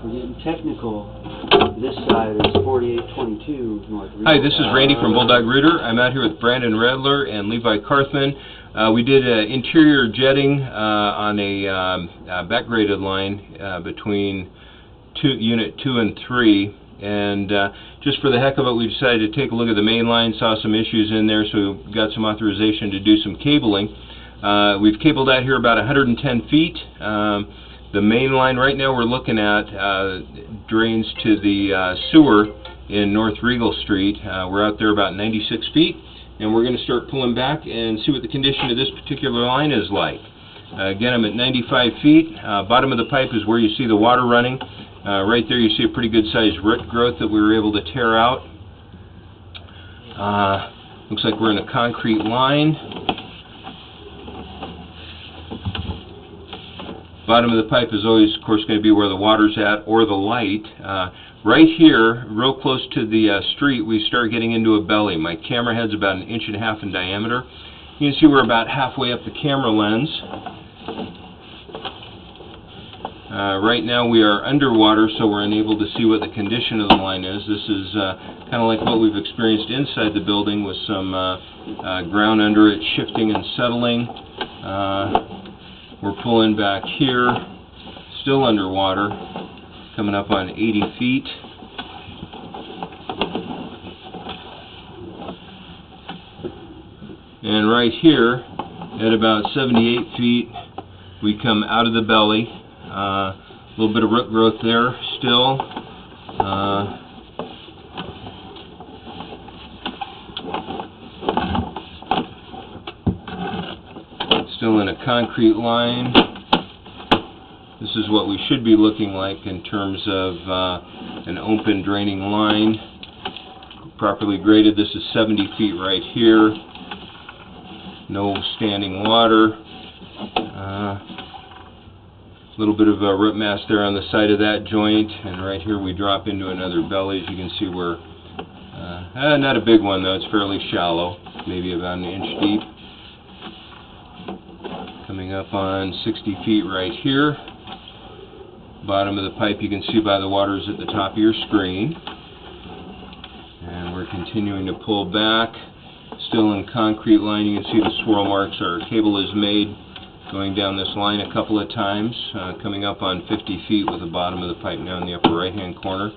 We're getting technical. This side is 4822 North Regal. Hi, this is Randy from Bulldog Rooter. I'm out here with Brandon Redler and Levi Carthman. We did interior jetting on a back-graded line between Unit 2 and 3. And just for the heck of it, we decided to take a look at the main line, saw some issues in there, so we got some authorization to do some cabling. We've cabled out here about 110 feet. The main line right now we're looking at drains to the sewer in North Regal Street. We're out there about 96 feet, and we're going to start pulling back and see what the condition of this particular line is like. Again, I'm at 95 feet. Bottom of the pipe is where you see the water running. Right there you see a pretty good sized root growth that we were able to tear out. Looks like we're in a concrete line. Bottom of the pipe is always, of course, going to be where the water's at or the light. Right here, real close to the street, we start getting into a belly. My camera head's about 1.5 inches in diameter. You can see we're about halfway up the camera lens. Right now we are underwater, so we're unable to see what the condition of the line is. This is kind of like what we've experienced inside the building with some ground under it shifting and settling. We're pulling back here, still underwater, coming up on 80 feet. And right here, at about 78 feet, we come out of the belly. A little bit of root growth there still. Still in a concrete line. This is what we should be looking like in terms of an open draining line. Properly graded. This is 70 feet right here. No standing water. A little bit of a root mass there on the side of that joint, and right here we drop into another belly. As you can see, we're not a big one though, it's fairly shallow, maybe about 1 inch deep. Coming up on 60 feet right here. Bottom of the pipe you can see by the water is at the top of your screen. And we're continuing to pull back. Still in concrete line, you can see the swirl marks our cable has made going down this line a couple of times, coming up on 50 feet with the bottom of the pipe now in the upper right hand corner.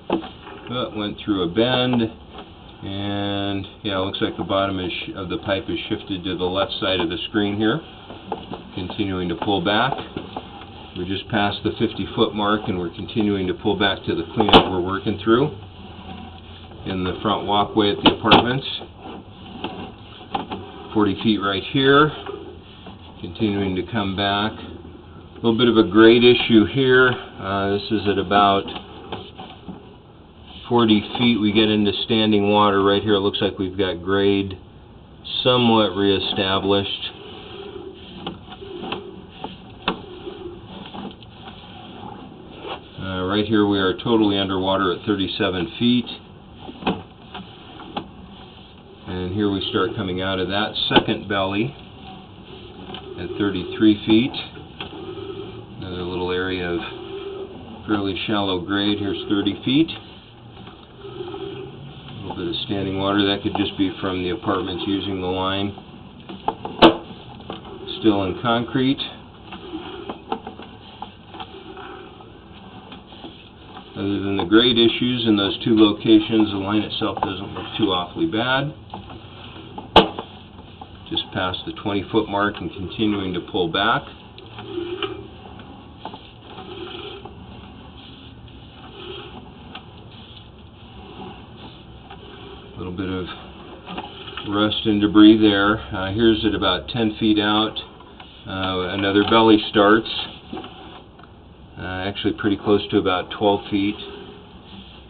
Went through a bend, and yeah, it looks like the bottom of the pipe is shifted to the left side of the screen here. Continuing to pull back. We just passed the 50-foot mark, and we're continuing to pull back to the cleanup we're working through in the front walkway at the apartments. 40 feet right here. Continuing to come back. A little bit of a grade issue here. This is at about 40 feet. We get into standing water right here. It looks like we've got grade somewhat reestablished. Right here we are totally underwater at 37 feet. And here we start coming out of that second belly at 33 feet. Another little area of fairly shallow grade. Here's 30 feet. A little bit of standing water. That could just be from the apartments using the line. Still in concrete. Other than the grade issues in those two locations, the line itself doesn't look too awfully bad. Just past the 20-foot mark and continuing to pull back. A little bit of rust and debris there. Here's at about 10 feet out. Another belly starts. Actually pretty close to about 12 feet.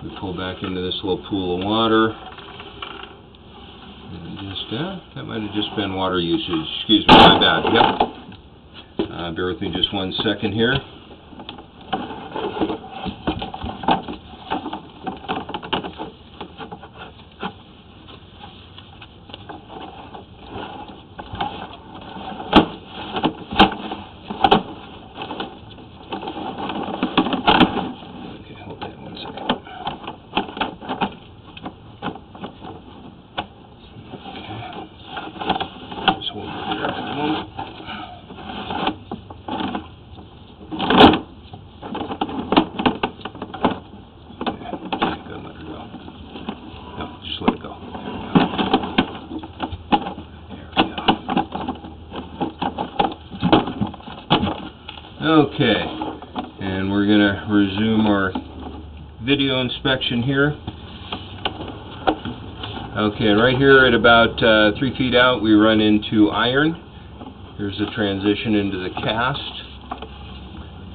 We pull back into this little pool of water. That might have just been water usage. Excuse me, my bad. Yep. Bear with me just 1 second here. Okay, and we're going to resume our video inspection here. Okay, and right here at about 3 feet out we run into iron. Here's the transition into the cast.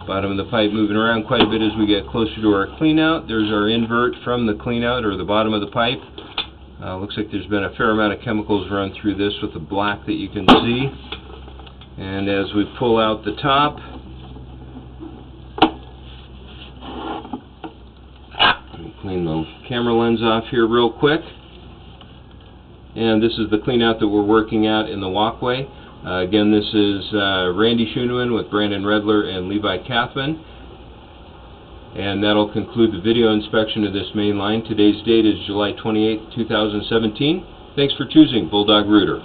Bottom of the pipe moving around quite a bit as we get closer to our cleanout. There's our invert from the cleanout, or the bottom of the pipe. Looks like there's been a fair amount of chemicals run through this with the black that you can see. And as we pull out the top, let me clean the camera lens off here real quick. And this is the cleanout that we're working at in the walkway. Again, this is Randy Schoeneman with Brandon Redler and Levi Kathman. And that'll conclude the video inspection of this main line. Today's date is July 28, 2017. Thanks for choosing Bulldog Rooter.